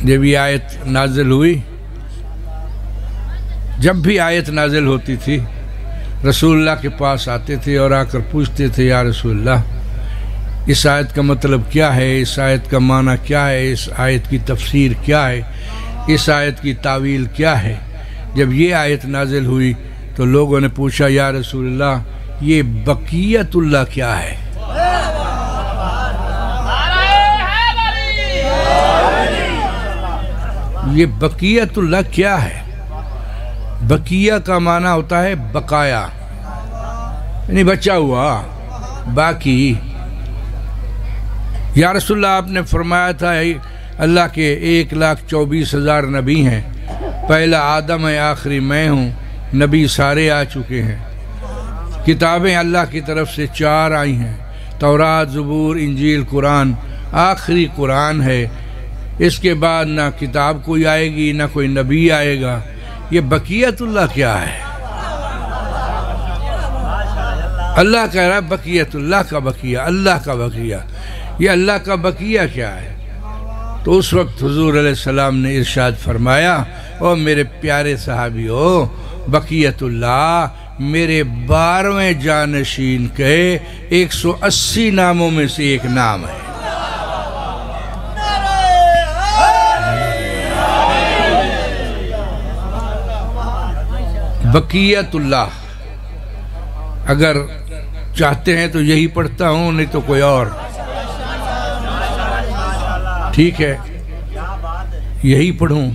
جب یہ آیت نازل ہوئی، جب بھی آیت نازل ہوتی تھی رسول اللہ کے پاس آتے تھے اور آ کر پوچھتے تھے یا رسول اللہ اس آیت کا مطلب کیا ہے، اس آیت کا معنی کیا ہے، اس آیت کی تفسیر کیا ہے، اس آیت کی تعویل کیا ہے۔ جب یہ آیت نازل ہوئی تو لوگوں نے پوچھا یا رسول اللہ یہ بقیت اللہ کیا ہے؟ یہ بقیت اللہ کیا ہے؟ بقیہ کا معنی ہوتا ہے بقایا، یعنی بچا ہوا، باقی۔ یا رسول اللہ آپ نے فرمایا تھا اللہ کے 1,24,000 نبی ہیں، پہلا آدم ہے، آخری میں ہوں، نبی سارے آ چکے ہیں، کتابیں اللہ کی طرف سے 4 آئی ہیں، تورات، زبور، انجیل، قرآن، آخری قرآن ہے، اس کے بعد نہ کتاب کوئی آئے گی نہ کوئی نبی آئے گا۔ یہ بقیت اللہ کیا ہے؟ اللہ کہہ رہا ہے بقیت اللہ کا بقیہ، اللہ کا بقیہ، یہ اللہ کا بقیہ کیا ہے؟ تو اس وقت حضور علیہ السلام نے ارشاد فرمایا او میرے پیارے صحابیو، بقیت اللہ میرے 12ویں جانشین کے 180 ناموں میں سے ایک نام ہے۔ بقیت اللہ، اگر چاہتے ہیں تو یہی پڑھتا ہوں، نہیں تو کوئی اور، ٹھیک ہے، یہی پڑھوں،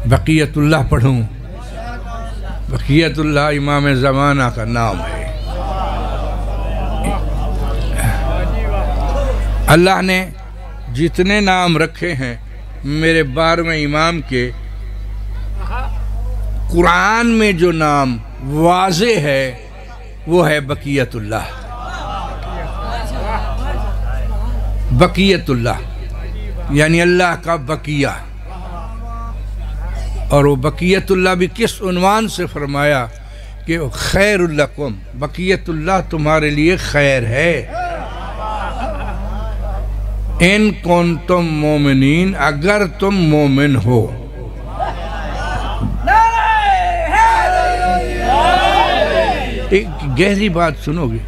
بقیت اللہ پڑھوں۔ بقیت اللہ امام زمانہ کا نام ہے۔ اللہ نے جتنے نام رکھے ہیں میرے 12ویں امام کے، قرآن میں جو نام واضح ہے وہ ہے بقیت اللہ۔ بقیت اللہ یعنی اللہ کا بقیہ، اور وہ بقیت اللہ بھی کس عنوان سے فرمایا کہ خیر لکم، بقیت اللہ تمہارے لیے خیر ہے، ان کنتم مومنین، اگر تم مومن ہو۔ ایک گہری بات سنو گے،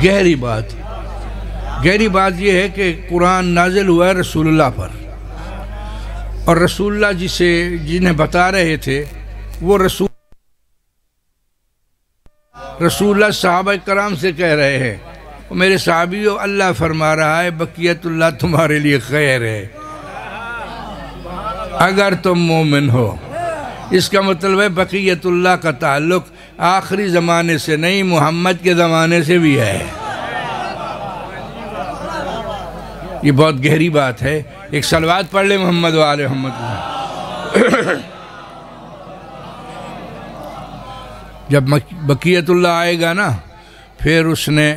گہری بات یہ ہے کہ قرآن نازل ہوا ہے رسول اللہ پر، اور رسول اللہ جنہیں بتا رہے تھے وہ رسول اللہ صحابہ کرام سے کہہ رہے ہیں میرے صحابیو، اللہ فرما رہا ہے بقیت اللہ تمہارے لیے خیر ہے اگر تم مومن ہو۔ اس کا مطلب ہے بقیت اللہ کا تعلق آخری زمانے سے نہیں، محمد کے زمانے سے بھی ہے۔ یہ بہت گہری بات ہے۔ ایک صلوات پڑھ لے محمد و آل محمد۔ جب بقیت اللہ آئے گا نا، پھر اس نے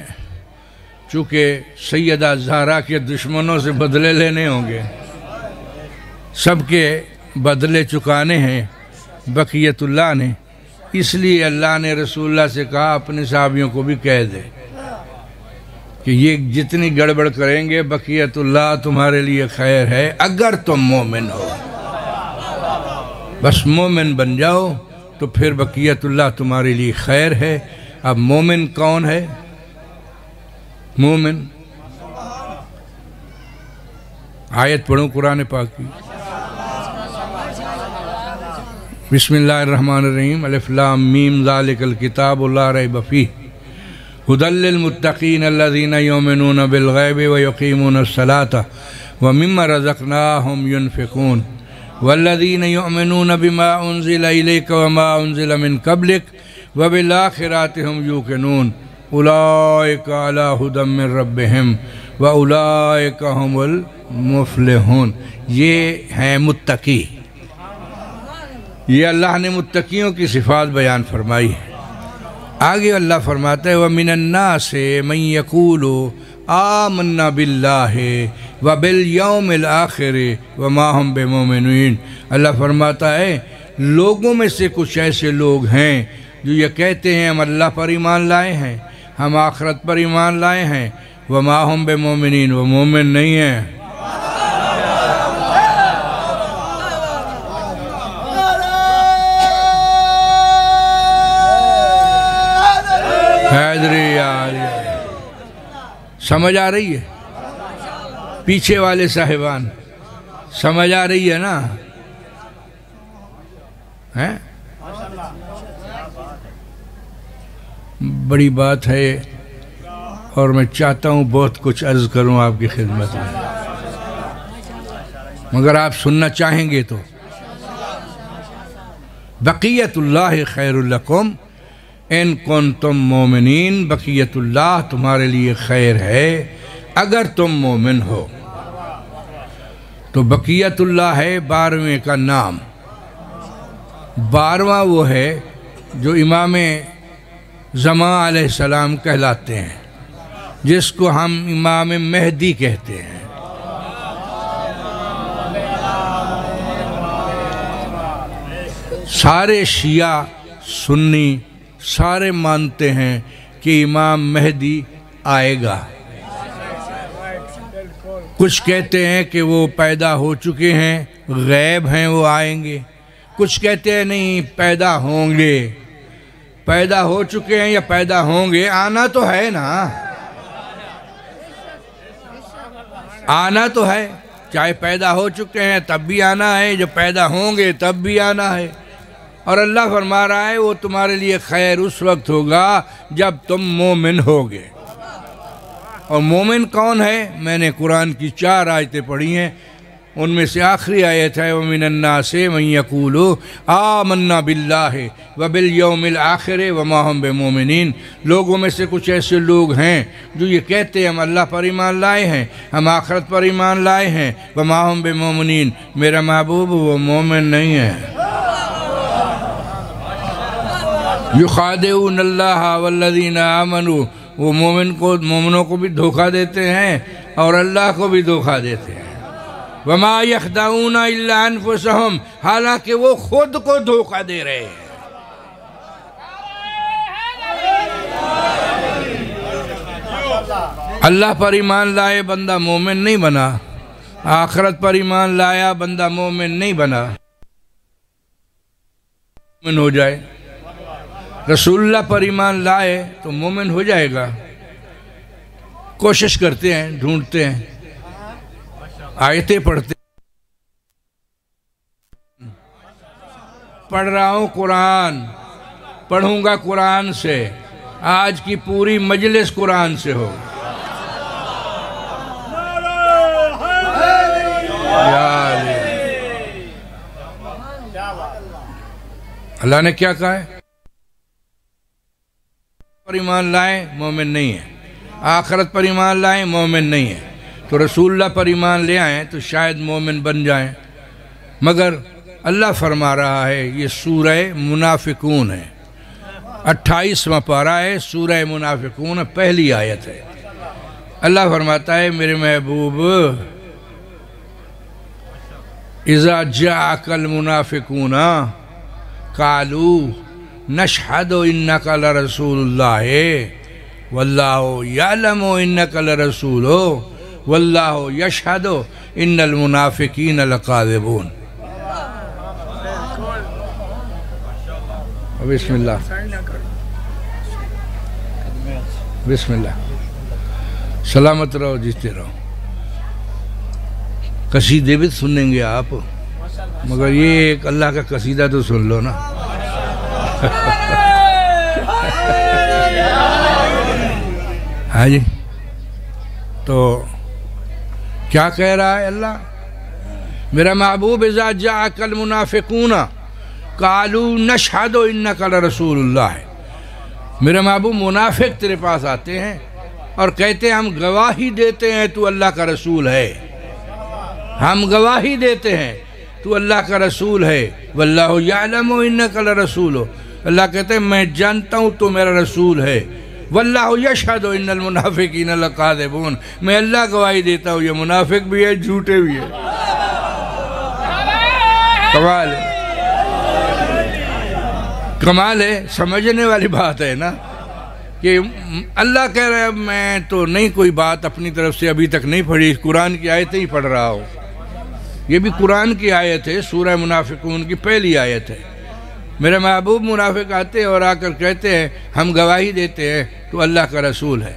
چونکہ سیدہ زہرا کے دشمنوں سے بدلے لینے ہوں گے، سب کے بدلے چکانے ہیں بقیت اللہ نے، اس لیے اللہ نے رسول اللہ سے کہا اپنے صحابیوں کو بھی کہہ دے کہ یہ جتنی گڑبڑ کریں گے بقیت اللہ تمہارے لیے خیر ہے اگر تم مومن ہو۔ بس مومن بن جاؤ تو پھر بقیت اللہ تمہارے لیے خیر ہے۔ اب مومن کون ہے؟ مومن، آیت پڑھوں قرآن پاک کی، بسم اللہ الرحمن الرحیم، الف لام میم ذالک الکتاب لا ریب فیہ ھدی للمتقین الذین یؤمنون بالغیب ویقیمون الصلاۃ ومما رزقناہم ینفقون والذین یؤمنون بما انزل الیک وما انزل من قبلک وبالآخرۃ ھم یوقنون اولئک علی ھدی من ربہم واولئک ھم المفلحون۔ یہ ہیں متقی، یہ اللہ نے متقیوں کی صفات بیان فرمائی ہے۔ آگے اللہ فرماتا ہے وَمِنَ النَّاسِ مَن يَقُولُ آمَنَّا بِاللَّهِ وَبِالْيَوْمِ الْآخِرِ وَمَا هُمْ بِمُؤْمِنِينَ۔ اللہ فرماتا ہے لوگوں میں سے کچھ ایسے لوگ ہیں جو یہ کہتے ہیں ہم اللہ پر ایمان لائے ہیں، ہم آخرت پر ایمان لائے ہیں، وَمَا هُمْ بِمُؤْمِنِينَ، وہ مومن نہیں ہیں۔ صدری یا علی۔ سمجھ آ رہی ہے پیچھے والے صاحبان؟ سمجھ آ رہی ہے نا؟ بڑی بات ہے اور میں چاہتا ہوں بہت کچھ عرض کروں آپ کی خدمت میں، مگر آپ سننا چاہیں گے تو۔ بقیت اللہ خیر لکم ان کنتم مومنین، بقیت اللہ تمہارے لیے خیر ہے اگر تم مومن ہو۔ تو بقیت اللہ ہے 12ویں کا نام۔ 12واں وہ ہے جو امام زمان علیہ السلام کہلاتے ہیں، جس کو ہم امام مہدی کہتے ہیں۔ سارے شیعہ سنی سارے مانتے ہیں کہ امام مہدی آئے گا۔ کچھ کہتے ہیں کہ وہ پیدا ہو چکے ہیں، غیب ہیں، وہ آئیں گے۔ کچھ کہتے ہیں نہیں، پیدا ہوں گے۔ پیدا ہو چکے ہیں یا پیدا ہوں گے، آنا تو ہے نا، آنا تو ہے۔ چاہے پیدا ہو چکے ہیں تب بھی آنا ہے، جو پیدا ہوں گے تب بھی آنا ہے۔ اور اللہ فرما رہا ہے وہ تمہارے لیے خیر اس وقت ہوگا جب تم مومن ہوگے۔ اور مومن کون ہے؟ میں نے قرآن کی 4 آیتیں پڑھی ہیں، ان میں سے آخری آیت ہے وَمِنَ النَّاسِ مَن يَقُولُ آمَنَّا بِاللَّهِ وَبِالْيَوْمِ الْآخِرِ وَمَا هُمْ بِمُؤْمِنِينَ۔ لوگوں میں سے کچھ ایسے لوگ ہیں جو یہ کہتے ہیں ہم اللہ پر ایمان لائے ہیں، ہم آخرت پر ایمان لائے ہیں، وَمَا هُمْ بِمُؤْمِنِينَ۔ میرا محبوب وہ مومن نہیں ہے۔ يُخَادِعُونَ اللَّهَ وَالَّذِينَ آمَنُوا، وہ مومنوں کو بھی دھوکہ دیتے ہیں اور اللہ کو بھی دھوکہ دیتے ہیں۔ وَمَا يَخْدَعُونَ إِلَّا أَنفُسَهُمْ، حالانکہ وہ خود کو دھوکہ دے رہے ہیں۔ اللہ پر ایمان لائے بندہ مومن نہیں بنا، آخرت پر ایمان لایا بندہ مومن نہیں بنا۔ مومن ہو جائے، رسول اللہ پر ایمان لائے تو مومن ہو جائے گا۔ کوشش کرتے ہیں، ڈھونڈتے ہیں، آیتیں پڑھتے ہیں۔ پڑھ رہا ہوں قرآن، پڑھوں گا قرآن سے، آج کی پوری مجلس قرآن سے ہو۔ اللہ نے کیا کہا ہے؟ پر ایمان لائیں مومن نہیں ہے، آخرت پر ایمان لائیں مومن نہیں ہے۔ تو رسول اللہ پر ایمان لے آئیں تو شاید مومن بن جائیں، مگر اللہ فرما رہا ہے، یہ سورہ منافقون ہے، 28واں پارہ ہے، سورہ منافقون پہلی آیت ہے۔ اللہ فرماتا ہے میرے محبوب اذا جاءک المنافقون قالوا نشہد انک لرسول اللہ واللہ یعلم انک لرسول واللہ یشہد ان المنافقین لکاذبون۔ بسم اللہ، بسم اللہ، سلامت رہو، جیتے رہو۔ قصیدے بھی سنیں گے آپ، مگر یہ ایک اللہ کا قصیدہ تو سن لو نا۔ ہاں جی، تو کیا کہہ رہا ہے اللہ؟ میرا محبوب اذا جاءک المنافقون قالوا نشہد انک لرسول اللہ ہے۔ میرا محبوب منافق تیرے پاس آتے ہیں اور کہتے ہیں ہم گواہی دیتے ہیں تو اللہ کا رسول ہے، ہم گواہی دیتے ہیں تو اللہ کا رسول ہے۔ واللہ یعلم انک لرسول، اللہ کہتے ہیں میں جانتا ہوں تو میرا رسول ہے۔ واللہ یشہد ان المنافقین لکاذبون، میں اللہ گواہی دیتا ہوں یہ منافق بھی ہے، جھوٹے بھی ہے۔ کمال ہے، کمال ہے، سمجھنے والی بات ہے نا، کہ اللہ کہہ رہا ہے میں تو نہیں کوئی بات اپنی طرف سے ابھی تک نہیں پڑھی، قرآن کی آیتیں ہی پڑھ رہا ہوں۔ یہ بھی قرآن کی آیت ہے، سورہ منافقون کی پہلی آیت ہے۔ میرے محبوب منافق آتے ہیں اور آ کر کہتے ہیں ہم گواہی دیتے ہیں تو اللہ کا رسول ہے.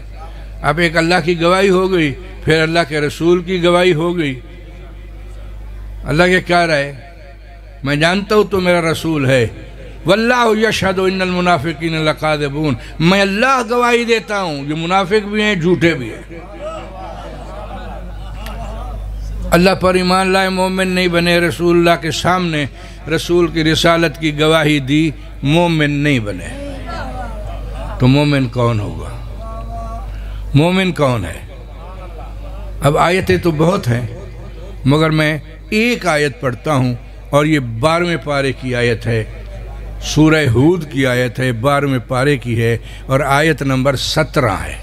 اب ایک اللہ کی گواہی ہو گئی، پھر اللہ کے رسول کی گواہی ہو گئی. اللہ کے کیا رہے؟ میں جانتا ہوں تو میرا رسول ہے. واللہ یشہد ان المنافقین لکاذبون، میں اللہ گواہی دیتا ہوں یہ منافق بھی ہیں، جھوٹے بھی ہیں. اللہ پر ایمان لائے مومن نہیں بنے، رسول اللہ کے سامنے رسول کی رسالت کی گواہی دی، مومن نہیں بنے، تو مومن کون ہوگا؟ مومن کون ہے؟ اب آیتیں تو بہت ہیں، مگر میں ایک آیت پڑھتا ہوں، اور یہ 12ویں پارے کی آیت ہے، سورہ ہود کی آیت ہے، 12ویں پارے کی ہے، اور آیت نمبر 17 ہے.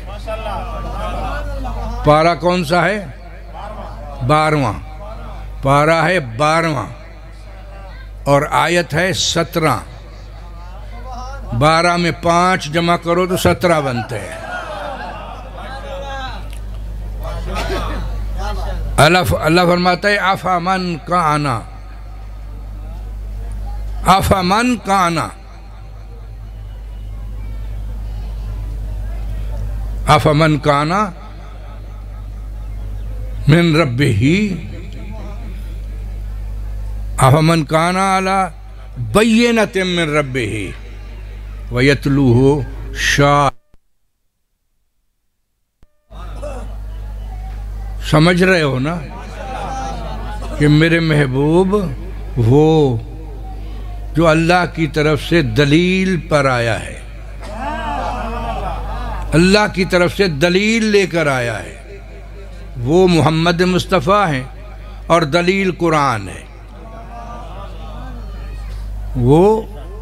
پارہ کون سا ہے؟ 12واں پارہ ہے، 12واں، اور آیت ہے 17. 12 میں 5 جمع کرو تو 17 بنتے ہیں. اللہ فرماتا ہے افمن کان من ربہ، افمن کان علی بینۃ من ربہ ویتلوہ شاہد. سمجھ رہے ہو نا کہ میرے محبوب وہ جو اللہ کی طرف سے دلیل پر آیا ہے، اللہ کی طرف سے دلیل لے کر آیا ہے، وہ محمد مصطفیٰ ہیں، اور دلیل قرآن ہے. وہ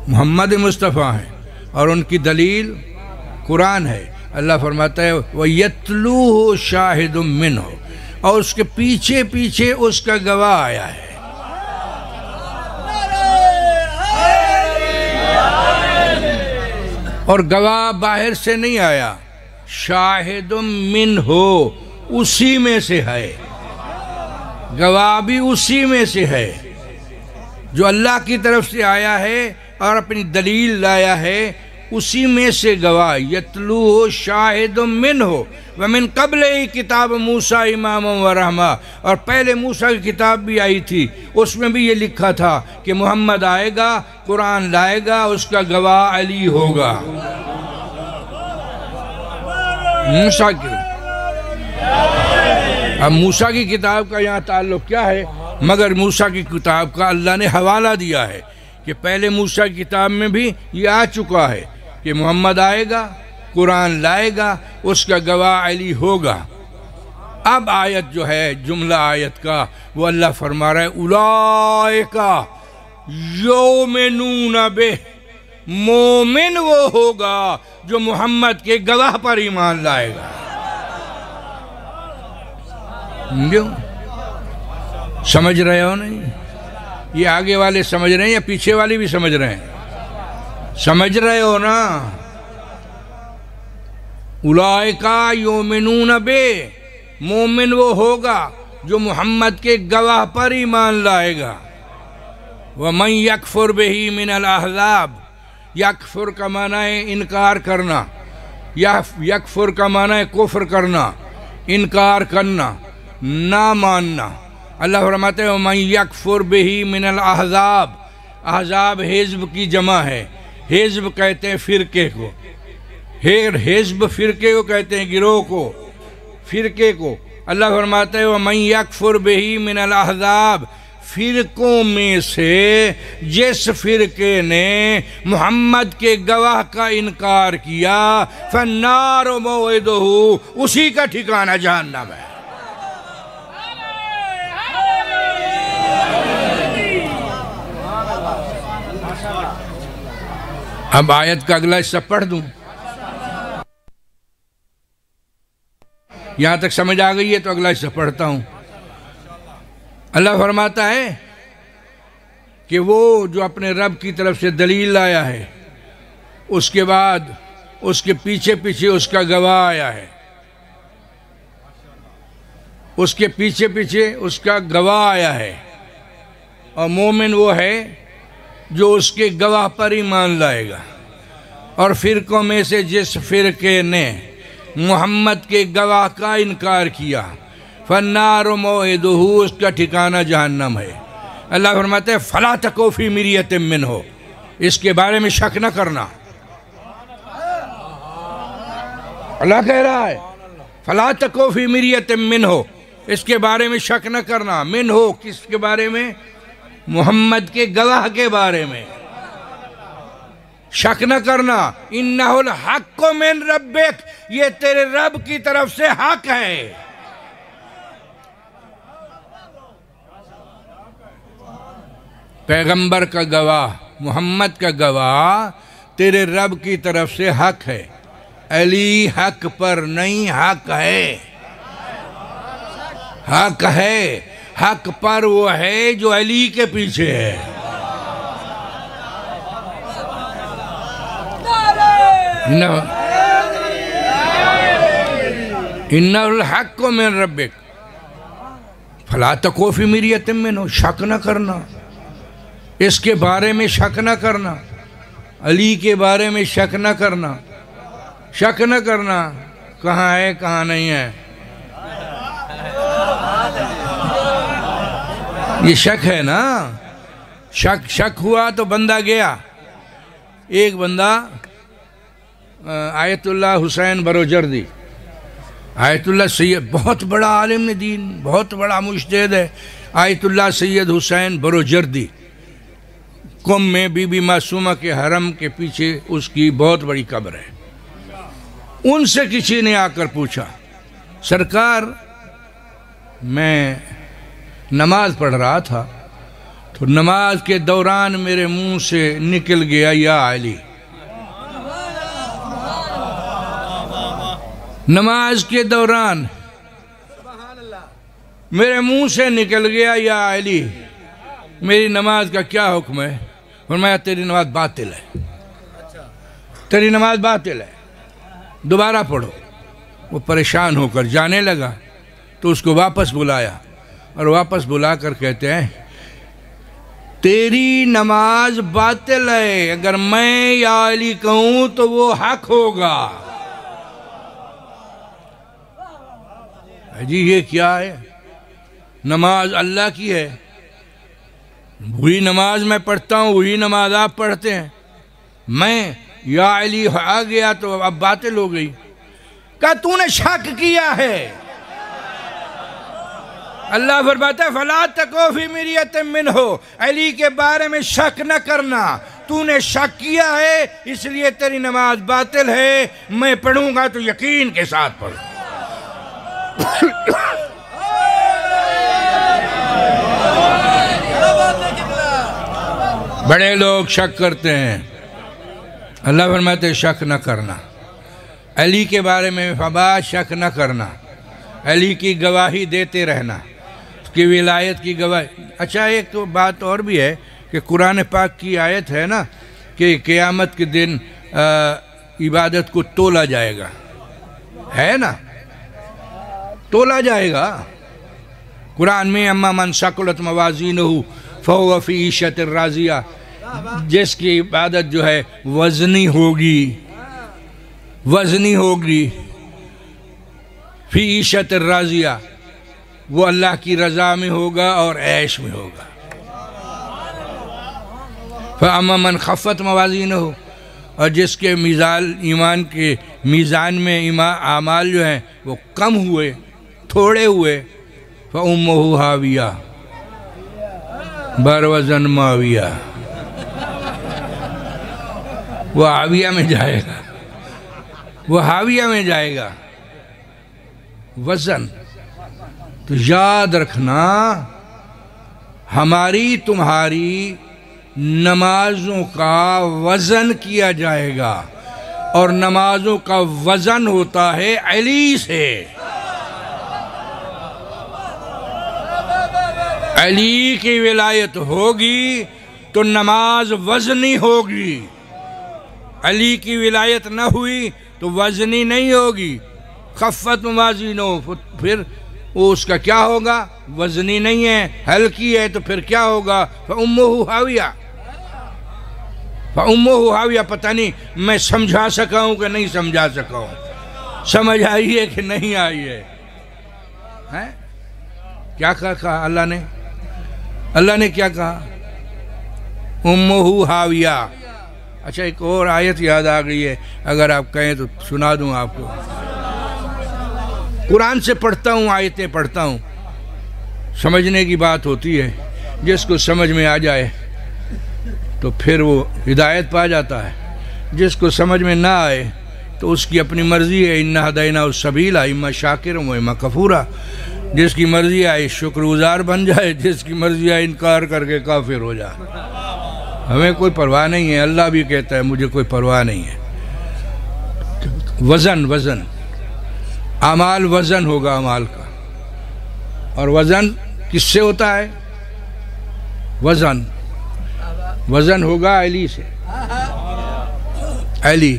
محمد مصطفیٰ ہیں اور ان کی دلیل قرآن ہے. اللہ فرماتا ہے وَيَتْلُوهُ شَاهِدٌ مِّنْهُ، اور اس کے پیچھے پیچھے اس کا گواہ آیا ہے. اور گواہ باہر سے نہیں آیا، شاہد منہ، اسی میں سے ہے. گواہ بھی اسی میں سے ہے جو اللہ کی طرف سے آیا ہے اور اپنی دلیل لایا ہے، اسی میں سے گواہ. یتلوہ شاہد منہ ومن قبل کتاب موسیٰ امام و رحمہ، اور پہلے موسیٰ کی کتاب بھی آئی تھی، اس میں بھی یہ لکھا تھا کہ محمد آئے گا، قرآن لائے گا، اس کا گواہ علی ہوگا. موسیٰ کی، اب موسیٰ کی کتاب کا یہاں تعلق کیا ہے؟ مگر موسیٰ کی کتاب کا اللہ نے حوالہ دیا ہے کہ پہلے موسیٰ کی کتاب میں بھی یہ آ چکا ہے کہ محمد آئے گا، قرآن لائے گا، اس کا گواہ علی ہوگا. اب آیت جو ہے، جملہ آیت کا، وہ اللہ فرما رہا ہے اولئک یؤمنون بہ، مومن وہ ہوگا جو محمد کے گواہ پر ایمان لائے گا. سمجھ رہے ہو نہیں؟ یہ آگے والے سمجھ رہے ہیں یا پیچھے والے بھی سمجھ رہے ہیں؟ سمجھ رہے ہو نا؟ اولئک یؤمنون بہ، مومن وہ ہوگا جو محمد کے گواہ پر ایمان لائے گا. وَمَنْ يَكْفُرْ بِهِ مِنَ الْأَحْزَابِ، یکفر کا معنی ہے انکار کرنا، یکفر کا معنی ہے کفر کرنا، انکار کرنا، نہ ماننا. اللہ فرماتے ہیں وَمَنْ يَكْفُرْ بِهِ مِنَ الْأَحْزَابِ، احزاب حزب کی جمع ہے. حزب کہتے ہیں فرقے کو، حزب فرقے کو کہتے ہیں، گروہ کو، فرقے کو. اللہ فرماتا ہے وَمَنْ يَكْفُرْ بِهِ مِنَ الْأَحْزَابِ، فرقوں میں سے جس فرقے نے محمد کے گواہ کا انکار کیا، فَالنَّارُ مَوْعِدُهُ، اسی کا ٹھکانہ جہنم ہے. اب آیت کا اگلا حصہ پڑھ دوں، یہاں تک سمجھ آ گئی ہے تو اگلا حصہ پڑھتا ہوں. اللہ فرماتا ہے کہ وہ جو اپنے رب کی طرف سے دلیل لایا ہے، اس کے بعد اس کے پیچھے پیچھے اس کا گواہ آیا ہے، اس کے پیچھے پیچھے اس کا گواہ آیا ہے. اور مومن وہ ہے جو اس کے گواہ پر ایمان لائے گا، اور فرقوں میں سے جس فرقے نے محمد کے گواہ کا انکار کیا فَالنَّارُ مَوْعِدُهُ، اس کا ٹھکانہ جہنم ہے۔ اللہ فرماتے ہیں فَلَا تَكُ فِي مِرْيَةٍ مِّنْهُ، اس کے بارے میں شک نہ کرنا۔ اللہ کہہ رہا ہے فَلَا تَكُ فِي مِرْيَةٍ مِّنْهُ، اس کے بارے میں شک نہ کرنا۔ منہو، کس کے بارے میں؟ محمد کے گواہ کے بارے میں شک نہ کرنا۔ اِنَّهُ الْحَقُّ مِن رَبِّكَ، یہ تیرے رب کی طرف سے حق ہے۔ پیغمبر کا گواہ، محمد کا گواہ تیرے رب کی طرف سے حق ہے۔ علی حق پر نہیں، حق ہے، حق ہے، حق پر وہ ہے جو علی کے پیچھے ہے۔ اِنَّهُ الْحَقُّ مِن رَبِّكَ فَلَا تَكُ فِي مِرْيَةٍ مِّنْهُ، شک نہ کرنا، اس کے بارے میں شک نہ کرنا، علی کے بارے میں شک نہ کرنا، شک نہ کرنا کہاں ہے کہاں نہیں ہے۔ یہ شک ہے نا، شک ہوا تو بندہ گیا۔ ایک بندہ آیت اللہ حسین بروجردی، آیت اللہ سید، بہت بڑا عالم دین، بہت بڑا مجتہد ہے، آیت اللہ سید حسین بروجردی، قم میں بی بی معصومہ کے حرم کے پیچھے اس کی بہت بڑی قبر ہے۔ ان سے کسی نے آ کر پوچھا سرکار میں نماز پڑھ رہا تھا تو نماز کے دوران میرے منہ سے نکل گیا یا علی، نماز کے دوران میرے منہ سے نکل گیا یا علی، میری نماز کا کیا حکم ہے؟ فرمایا تیری نماز باطل ہے، تیری نماز باطل ہے، دوبارہ پڑھو۔ وہ پریشان ہو کر جانے لگا تو اس کو واپس بلایا، اور واپس بلا کر کہتے ہیں تیری نماز باطل ہے، اگر میں یا علی کہوں تو وہ حق ہوگا۔ جی یہ کیا ہے؟ نماز اللہ کی ہے، وہی نماز میں پڑھتا ہوں، وہی نماز آپ پڑھتے ہیں، میں یا علی آ گیا تو اب باطل ہو گئی۔ کہا تو نے شک کیا ہے۔ اللہ فرماتا ہے فَلَا تَكُ فِي مِرْيَةٍ مِّنْهُ، علی کے بارے میں شک نہ کرنا، تو نے شک کیا ہے اس لیے تیری نماز باطل ہے، میں پڑھوں گا تو یقین کے ساتھ پڑھوں۔ بڑے لوگ شک کرتے ہیں، اللہ فرماتے ہیں شک نہ کرنا، علی کے بارے میں فبا شک نہ کرنا، علی کی گواہی دیتے رہنا، اس کی ولایت کی گواہی۔ اچھا ایک تو بات اور بھی ہے کہ قرآن پاک کی آیت ہے نا کہ قیامت کے دن عبادت کو تولا جائے گا، ہے نا، تولا جائے گا۔ قرآن میں اما من ثقلت موازینہ فہو فی عیشۃ راضیہ، جس کی عبادت جو ہے وزنی ہوگی، وزنی ہوگی، فی عیشۃ راضیہ، وہ اللہ کی رضا میں ہوگا اور عیش میں ہوگا۔ فَأَمَّا مَنْ خَفَّتْ مَوَازِينُهُ، اور جس کے ایمان کے میزان میں اعمال جو ہیں وہ کم ہوئے، تھوڑے ہوئے، فَأُمُّهُ ہاویہ، بروزن ماویہ، وہ ہاویہ میں جائے گا، وہ ہاویہ میں جائے گا۔ وزن تو یاد رکھنا، ہماری تمہاری نمازوں کا وزن کیا جائے گا، اور نمازوں کا وزن ہوتا ہے علی سے۔ علی کی ولایت ہوگی تو نماز وزنی ہوگی، علی کی ولایت نہ ہوئی تو وزنی نہیں ہوگی۔ خفت موازینو، پھر وہ اس کا کیا ہوگا؟ وزنی نہیں ہے، ہلکی ہے، تو پھر کیا ہوگا؟ فَأُمُّهُ ہاویہ، فَأُمُّهُ حَاوِيَةٌ پتہ نہیں میں سمجھا سکا ہوں کہ نہیں سمجھا سکا ہوں، سمجھ آئی ہے کہ نہیں آئی ہے؟ کیا کہا اللہ نے کیا کہا؟ اُمُّهُ حَاوِيَةٌ۔ اچھا ایک اور آیت یاد آ گئی ہے، اگر آپ کہیں تو سنا دوں آپ کو۔ قرآن سے پڑھتا ہوں، آیتیں پڑھتا ہوں، سمجھنے کی بات ہوتی ہے، جس کو سمجھ میں آ جائے تو پھر وہ ہدایت پا جاتا ہے، جس کو سمجھ میں نہ آئے تو اس کی اپنی مرضی ہے۔ اِنَّا هَدَيْنَاهُ السَّبِيلَ إِمَّا شَاكِرًا وَإِمَّا كَفُورًا۔ جس کی مرضی آئے شکر گزار بن جائے، جس کی مرضی آئے انکار کر کے کافر ہو جائے۔ ہمیں کوئی پرواہ نہیں ہے، اللہ بھی کہتا ہے مجھے کوئی پرواہ نہیں ہے۔ وزن اعمال وزن ہوگا اعمال کا، اور وزن کس سے ہوتا ہے؟ وزن ہوگا علی سے، علی۔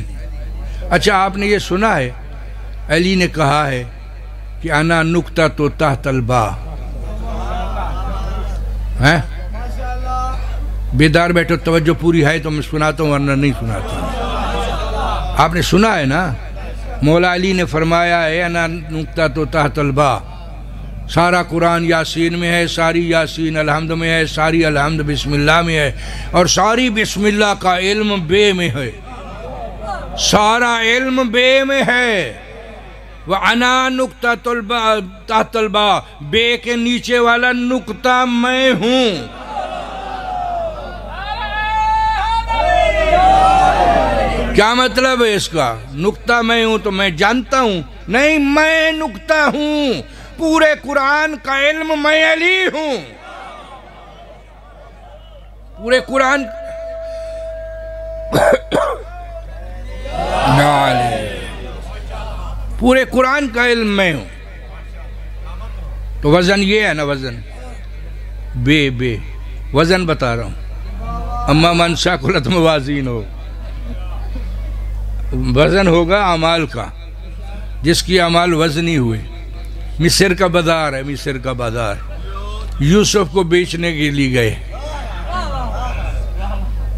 اچھا آپ نے یہ سنا ہے علی نے کہا ہے کہ انا نقطۃ تحت الباء، بیدار بیٹھو، توجہ پوری ہے تو میں سناتا ہوں ورنہ نہیں سناتا۔ آپ نے سنا ہے نا، مولا علی نے فرمایا ہے انا نقطۃ تحت الباء۔ سارا قرآن یاسین میں ہے، ساری یاسین الحمد میں ہے، ساری الحمد بسم اللہ میں ہے، اور ساری بسم اللہ کا علم بے میں ہے، سارا علم بے میں ہے۔ وَأَنَا نُقْطَةُ الْبَاء تحت الباء، بے کے نیچے والا نقطہ میں ہوں۔ کیا مطلب ہے اس کا؟ نقطہ میں ہوں تو میں جانتا ہوں نہیں، میں نقطہ ہوں، پورے قرآن کا علم میں علی ہوں۔ پورے قرآن کا علم میں ہوں۔ تو وزن یہ ہے نا، وزن بتا رہا ہوں، اما من ثقلت موازینہ، وزن ہوگا اعمال کا، جس کی اعمال وزنی ہوئے۔ مصر کا بازار ہے، مصر کا بازار، یوسف کو بیچنے کے لیے گئے،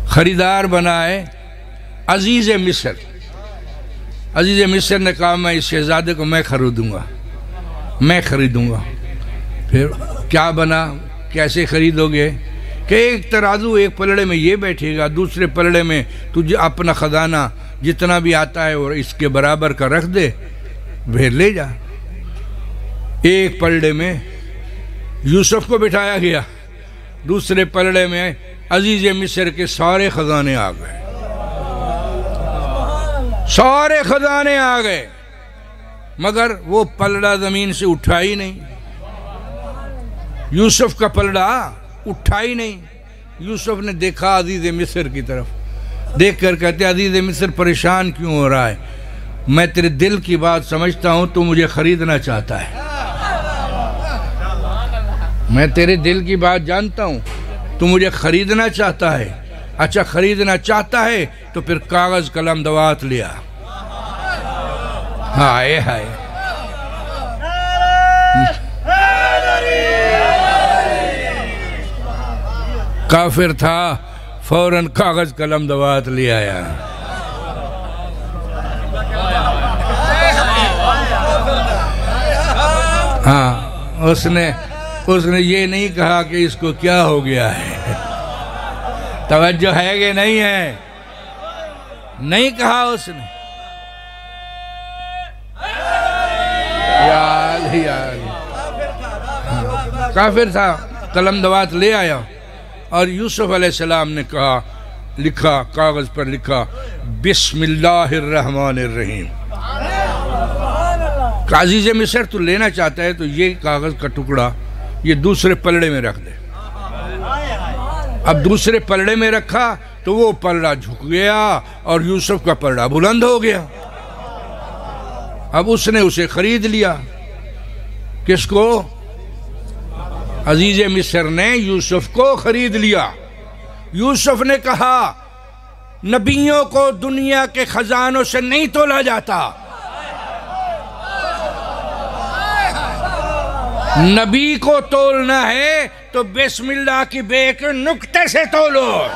خریدار بنائے عزیز مصر۔ عزیز مصر نے کہا میں اس شہزادے کو میں خریدوں گا۔ پھر کیا بنا، کیسے خریدو گے؟ کہ ایک ترازو ایک پلڑے میں یہ بیٹھے گا، دوسرے پلڑے میں تجھے اپنا خزانہ جتنا بھی آتا ہے اور اس کے برابر کا رکھ دے، پھر لے جا۔ ایک پلڑے میں یوسف کو بٹھایا گیا، دوسرے پلڑے میں عزیز مصر کے سارے خزانے آ گئے، سارے خزانے آ گئے، مگر وہ پلڑا زمین سے اٹھا ہی نہیں، یوسف کا پلڑا اٹھا ہی نہیں۔ یوسف نے دیکھا عزیز مصر کی طرف، دیکھ کر کہتے عزیز مصر پریشان کیوں ہو رہا ہے؟ میں تیرے دل کی بات سمجھتا ہوں، تو مجھے خریدنا چاہتا ہے، میں تیرے دل کی بات جانتا ہوں، تو مجھے خریدنا چاہتا ہے۔ اچھا خریدنا چاہتا ہے تو پھر کاغذ قلم دوات لیا۔ ہائے ہائے، کافر تھا، فوراً کاغذ قلم دوات لے آیا۔ ہاں، اس نے یہ نہیں کہا کہ اس کو کیا ہو گیا ہے، توجہ ہے کہ نہیں ہے؟ نہیں کہا اس نے، کافر تھا، قلم دوات لے آیا، اور یوسف علیہ السلام نے کہا، لکھا کاغذ پر لکھا بسم اللہ الرحمن الرحیم۔ عزیز مصر تو لینا چاہتا ہے تو یہ کاغذ کا ٹکڑا یہ دوسرے پلڑے میں رکھ دے۔ اب دوسرے پلڑے میں رکھا تو وہ پلڑا جھک گیا اور یوسف کا پلڑا بلند ہو گیا۔ اب اس نے اسے خرید لیا۔ کس کو؟ عزیز مصر نے یوسف کو خرید لیا۔ یوسف نے کہا نبیوں کو دنیا کے خزانوں سے نہیں تولا جاتا، نبی کو تولنا ہے تو بسم اللہ کی بے کے نقطے سے تولو۔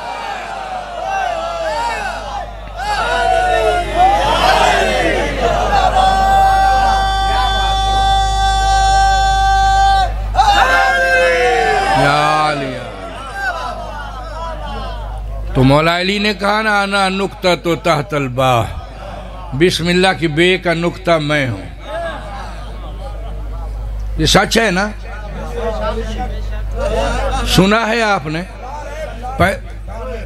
مولا علی نے کہا نا انا نقطہ تو تحت البا، بسم اللہ کی بے کا نقطہ میں ہوں. یہ سچ ہے نا؟ سنا ہے آپ نے؟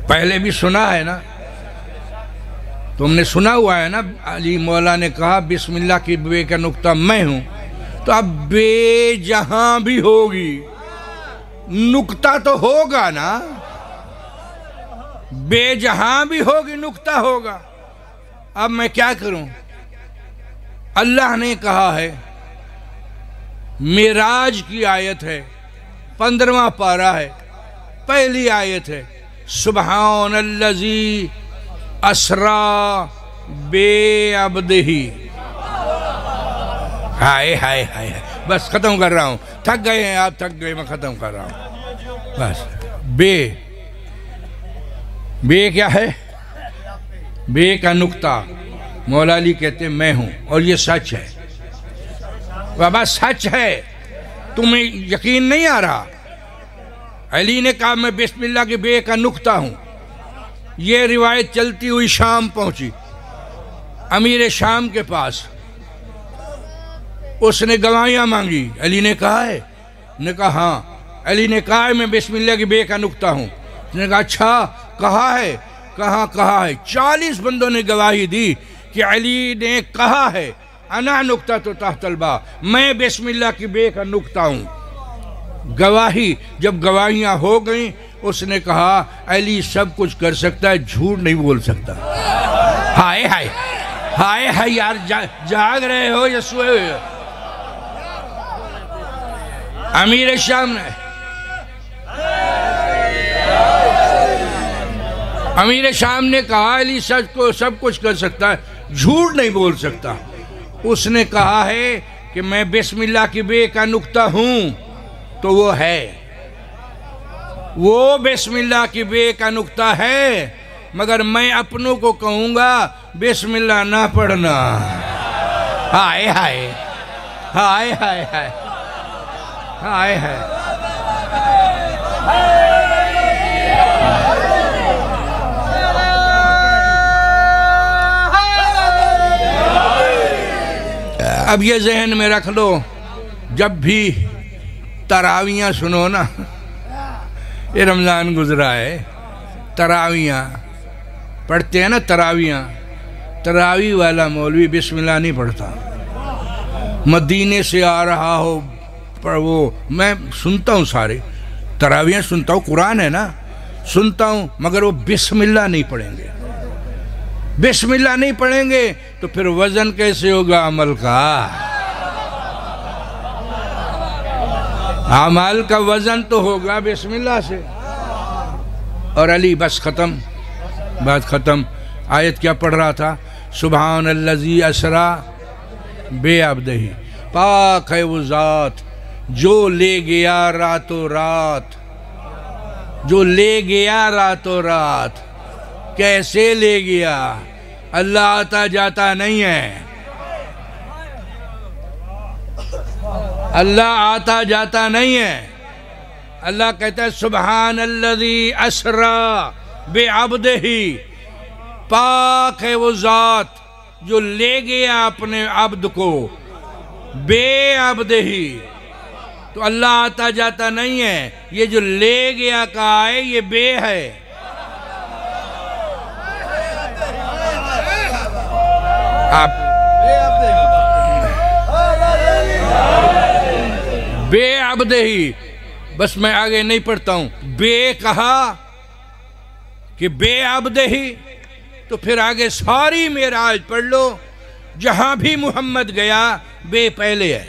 پہلے بھی سنا ہے نا؟ تم نے سنا ہوا ہے نا؟ علی مولا نے کہا بسم اللہ کی بے کا نقطہ میں ہوں. تو اب بے جہاں بھی ہوگی نقطہ تو ہوگا نا. بے جہاں بھی ہوگی نقطہ ہوگا. اب میں کیا کروں؟ اللہ نے کہا ہے، معراج کی آیت ہے، 15واں پارہ ہے، پہلی آیت ہے، سبحان الذی اسرا بے عبدہ. ہائے ہائے ہائے، بس ختم کر رہا ہوں. تھک گئے ہیں آپ، تھک گئے، میں ختم کر رہا ہوں. بس بے کیا ہے؟ بے کا نقطہ مولا علی کہتے ہیں میں ہوں، اور یہ سچ ہے. بابا سچ ہے، تمہیں یقین نہیں آ رہا؟ علی نے کہا میں بسم اللہ کے بے کا نقطہ ہوں. یہ روایت چلتی ہوئی شام پہنچی، امیر شام کے پاس. اس نے گواہیاں مانگی. علی نے کہا ہے؟ نے کہا ہاں. علی نے کہا ہے میں بسم اللہ کے بے کا نقطہ ہوں. اس نے کہا اچھا کہا ہے؟ کہاں کہا ہے؟ 40 بندوں نے گواہی دی کہ علی نے کہا ہے انا نقطہ تو تحت البا، میں بسم اللہ کی بے کا نقطہ ہوں. گواہی جب گواہیاں ہو گئیں، اس نے کہا علی سب کچھ کر سکتا ہے، جھوٹ نہیں بول سکتا. ہائے ہائے ہائے ہائے یار، جاگ رہے ہو یا سوئے ہوئے ہو؟ امیر شام نے کہا علی سب کچھ کر سکتا ہے، جھوٹ نہیں بول سکتا. اس نے کہا ہے کہ میں بسم اللہ کی بے کا نقطہ ہوں، تو وہ ہے، وہ بسم اللہ کی بے کا نقطہ ہے. مگر میں اپنوں کو کہوں گا بسم اللہ نہ پڑھنا. ہائے ہائے ہائے ہائے ہائے ہائے ہائے. اب یہ ذہن میں رکھ لو، جب بھی تراویاں سنو نا، یہ رمضان گزرا ہے، تراویاں پڑھتے ہیں نا، تراوی والا مولوی بسم اللہ نہیں پڑھتا. مدینے سے آ رہا ہو پر وہ میں سنتا ہوں، سارے تراویاں سنتا ہوں، قرآن ہے نا سنتا ہوں، مگر وہ بسم اللہ نہیں پڑھیں گے. بسم اللہ نہیں پڑھیں گے تو پھر وزن کیسے ہوگا عمل کا؟ عمل کا وزن تو ہوگا بسم اللہ سے. اور علی بس ختم، بات ختم. آیت کیا پڑھ رہا تھا؟ سبحان الذی اسرا بے عبدہ، پاک ہے وہ ذات جو لے گیا راتوں رات. جو لے گیا راتوں رات. کیسے لے گیا؟ اللہ آتا جاتا نہیں ہے، اللہ آتا جاتا نہیں ہے. اللہ کہتا ہے سبحان الذی اسرا بے عبدہ، پاک ہے وہ ذات جو لے گیا اپنے عبد کو بے عبدہ. تو اللہ آتا جاتا نہیں ہے، یہ جو لے گیا کہا ہے یہ بے ہے. آپ بے عبدہ ہی، بس میں آگے نہیں پڑھتا ہوں. بے کہا کہ بے عبدہ ہی، تو پھر آگے ساری معراج پڑھ لو، جہاں بھی محمد گیا بے پہلے ہے.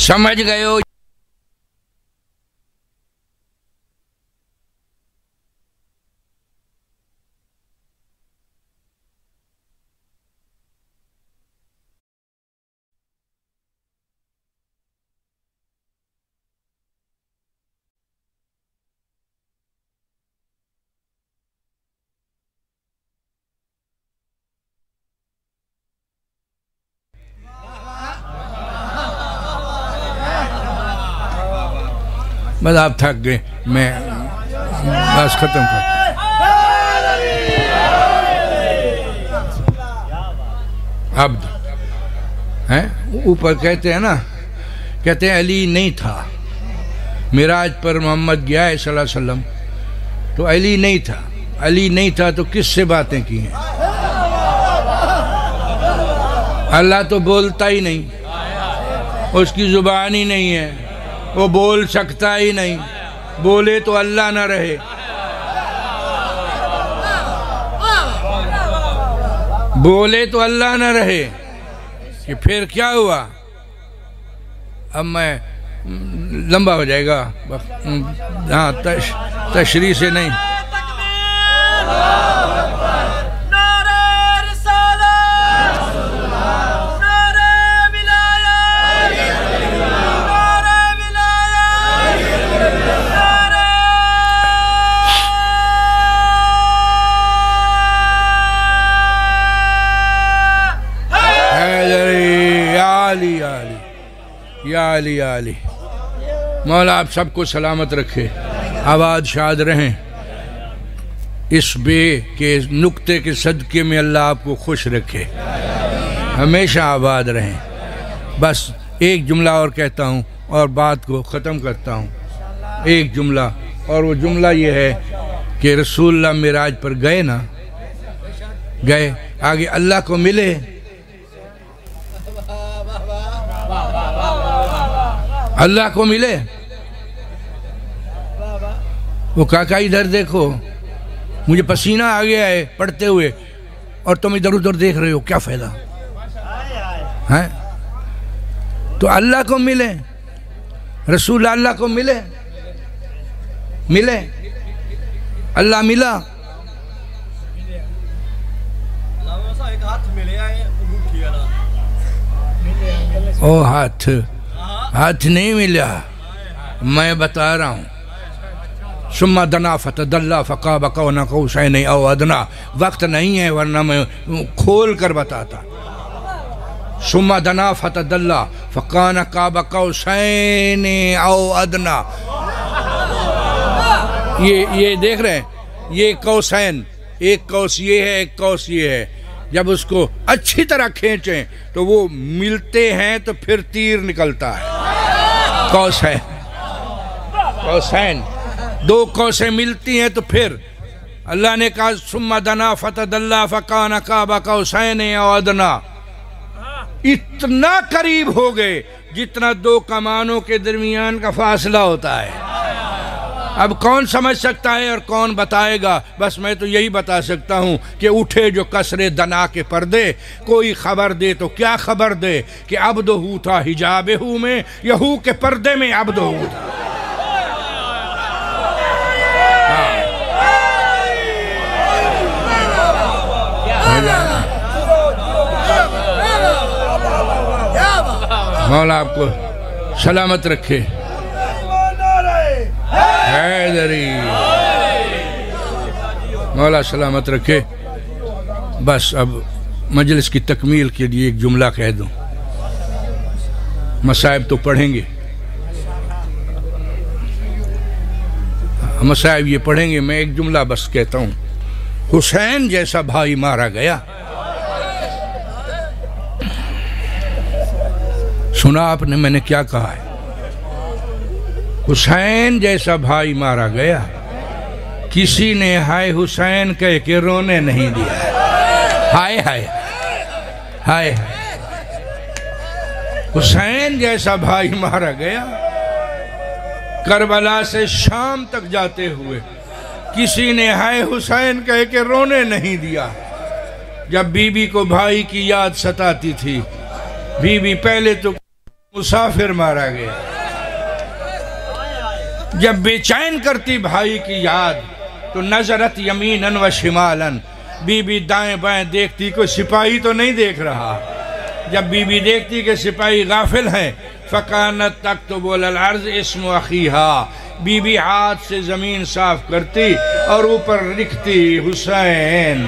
سمجھ گئے ہو؟ بس آپ تھک گئے، میں بس ختم کرتا ہوں۔ عبد ہیں اوپر کہتے ہیں نا، کہتے ہیں علی نہیں تھا، معراج پر محمد گیا ہے صلی اللہ علیہ وسلم تو علی نہیں تھا، علی نہیں تھا تو کس سے باتیں کی ہیں؟ اللہ تو بولتا ہی نہیں، اس کی زبان ہی نہیں ہے، وہ بول سکتا ہی نہیں، بولے تو اللہ نہ رہے۔ بولے تو اللہ نہ رہے کہ پھر کیا ہوا؟ اب میں لمبا ہو جائے گا، ہاں تشریح سے نہیں۔ یا علی یا علی، مولا آپ سب کو سلامت رکھے، آباد شاد رہیں، اس بے کے نقطے کے صدقے میں اللہ آپ کو خوش رکھے، ہمیشہ آباد رہیں۔ بس ایک جملہ اور کہتا ہوں اور بات کو ختم کرتا ہوں، ایک جملہ، اور وہ جملہ یہ ہے کہ رسول اللہ معراج پر گئے نا، گئے آگے اللہ کو ملے، اللہ کو ملے۔ وہ کاکا ادھر دیکھو، مجھے پسینہ آ گیا ہے پڑھتے ہوئے اور تم ادھر ادھر دیکھ رہے ہو، کیا فائدہ ہے؟ تو اللہ کو ملے، رسول اللہ کو ملے، ملے اللہ ملا۔ او ہاتھ نہیں ملا، میں بتا رہا ہوں۔ ثم دنا فتدلی فقاب قاب قوسین او ادنی، وقت نہیں ہے ورنہ میں کھول کر بتاتا۔ ثم دنا فتدلی فکان قاب قوسین او ادنی، یہ دیکھ رہے ہیں، یہ قوسین، ایک قوس یہ ہے ایک قوس یہ ہے، جب اس کو اچھی طرح کھینچیں تو وہ ملتے ہیں تو پھر تیر نکلتا ہے۔ قوسین، قوسین، دو قوسیں ملتی ہیں تو پھر اللہ نے کہا ثم دنا فتدلی فکان قاب قوسین او ادنی، اتنا قریب ہو گئے جتنا دو کمانوں کے درمیان کا فاصلہ ہوتا ہے۔ اب کون سمجھ سکتا ہے اور کون بتائے گا؟ بس میں تو یہی بتا سکتا ہوں کہ اٹھے جو کسرے دنا کے پردے، کوئی خبر دے تو کیا خبر دے کہ عبدہ تھا حجابہ میں، یہو کے پردے میں عبدہ تھا۔ مولا آپ کو سلامت رکھے، حیدری مولا سلامت رکھے۔ بس اب مجلس کی تکمیل کے لیے ایک جملہ کہہ دوں، مصائب تو پڑھیں گے، مصائب یہ پڑھیں گے، میں ایک جملہ بس کہتا ہوں، حسین جیسا بھائی مارا گیا۔ سنا آپ نے میں نے کیا کہا ہے؟ حسین جیسا بھائی مارا گیا، کسی نے ہائے حسین کہہ کے رونے نہیں دیا۔ ہائے ہائے ہائے، حسین جیسا بھائی مارا گیا، کربلا سے شام تک جاتے ہوئے کسی نے ہائے حسین کہہ کے رونے نہیں دیا۔ جب بی بی کو بھائی کی یاد ستاتی تھی، بی بی پہلے تو مسافر مارا گیا، جب بے چین کرتی بھائی کی یاد تو نظرت یمیناً و شمالاً، بی بی دائیں بائیں دیکھتی کوئی سپاہی تو نہیں دیکھ رہا، جب بی بی دیکھتی کہ سپاہی غافل ہیں فَقَانَتْ تَكْتُبُ عَلَى الْعَرْضِ اسْمُ أَخِيهَا، بی بی ہاتھ سے زمین صاف کرتی اور اوپر لکھتی حسین،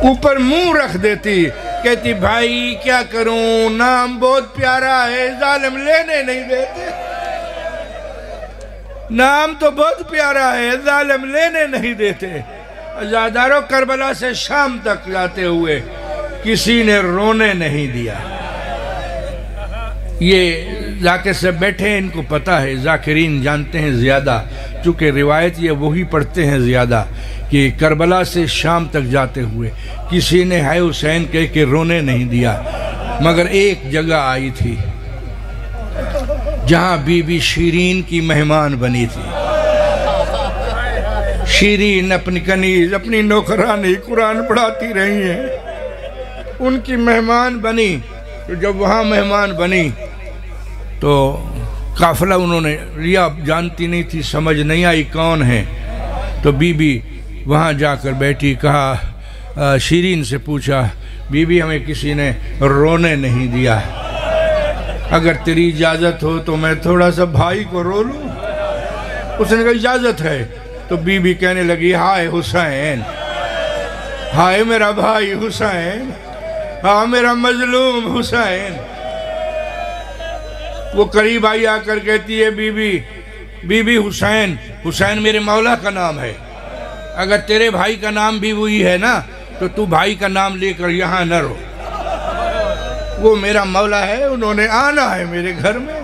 اوپر منہ رکھ دیتی، کہتی بھائی کیا کروں، نام بہت پیارا ہے، ظالم لینے نہیں دیتے۔ نام تو بہت پیارا ہے، ظالم لینے نہیں دیتے۔ عزاداروں، کربلا سے شام تک جاتے ہوئے کسی نے رونے نہیں دیا۔ یہ ذاکر سے بیٹھے ہیں، ان کو پتہ ہے، ذاکرین جانتے ہیں زیادہ، چونکہ روایت یہ وہی پڑھتے ہیں زیادہ، کہ کربلا سے شام تک جاتے ہوئے کسی نے ہے حسین کہہ کے رونے نہیں دیا، مگر ایک جگہ آئی تھی جہاں بی بی شیرین کی مہمان بنی تھی۔ شیرین اپنی کنیز، اپنی نوکرانی قرآن پڑھاتی رہی ہیں، ان کی مہمان بنی۔ تو جب وہاں مہمان بنی تو قافلہ انہوں نے لیا، جانتی نہیں تھی، سمجھ نہیں آئی کون ہے، تو بی بی وہاں جا کر بیٹھی، کہا شیرین سے پوچھا، بی بی ہمیں کسی نے رونے نہیں دیا، اگر تیری اجازت ہو تو میں تھوڑا سا بھائی کو رو لوں؟ اس نے کہا اجازت ہے۔ تو بی بی کہنے لگی، ہائے حسین، ہائے میرا بھائی حسین، ہاں میرا مظلوم حسین۔ وہ قریب آئی آ کر کہتی ہے، بی بی حسین، حسین میرے مولا کا نام ہے، اگر تیرے بھائی کا نام بھی وہی ہے نا تو تو بھائی کا نام لے کر یہاں نہ رو، وہ میرا مولا ہے، انہوں نے آنا ہے میرے گھر میں،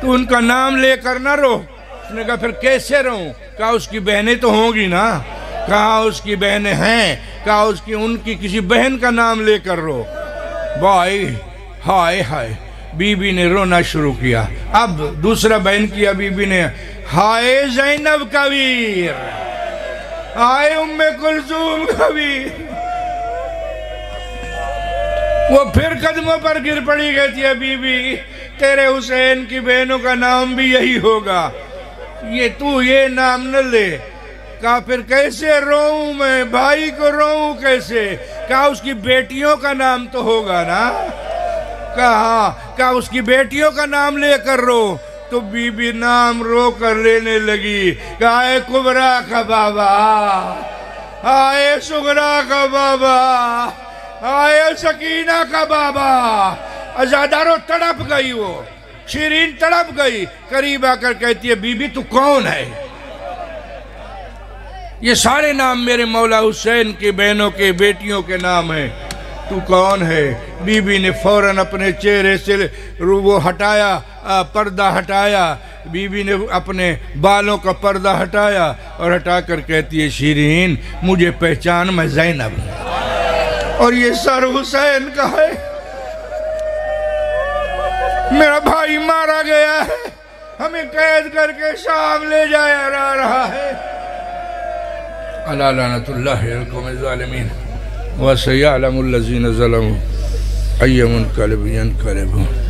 تو ان کا نام لے کر نہ رو۔ اس نے کہا پھر کیسے رہوں؟ کہا اس کی بہنیں تو ہوں گی نا، کہا اس کی بہنیں ہیں، کہا ان کی کسی بہن کا نام لے کر رو۔ بھائی ہائے ہائے، بی بی نے رونا شروع کیا۔ اب دوسرا بہن کیا بی بی نے، ہائے زینب کبیر، ہائے ام کلثوم کبیر۔ وہ پھر قدموں پر گر پڑی، کہتی ہے بی بی تیرے حسین کی بہنوں کا نام بھی یہی ہوگا، تو یہ نام نہ لے۔ کہا پھر کیسے روؤں میں، بھائی کو روؤں کیسے؟ کہا اس کی بیٹیوں کا نام تو ہوگا نا، کہا اس کی بیٹیوں کا نام لے کر رو۔ تو بی بی نام رو کر لینے لگی، کہا اے کبرا کا بابا، آئے سغرا کا بابا، آئے سکینہ کا بابا۔ عزاداروں تڑپ گئی، وہ شیرین تڑپ گئی، قریب آ کر کہتی ہے بی بی تو کون ہے؟ یہ سارے نام میرے مولا حسین کے بہنوں کے بیٹیوں کے نام ہیں، تو کون ہے؟ بی بی نے فوراً اپنے چہرے سے وہ ہٹایا، پردہ ہٹایا، بی بی نے اپنے بالوں کا پردہ ہٹایا اور ہٹا کر کہتی ہے شیرین مجھے پہچان، میں زینب ہوں اور یہ سر حسین کا ہے، میرا بھائی مارا گیا ہے، ہمیں قید کر کے شام لے جایا رہا ہے۔ الا لعنت اللہ القوم الظالمین وسيعلم الذين ظلموا أي منقلب ينقلبون۔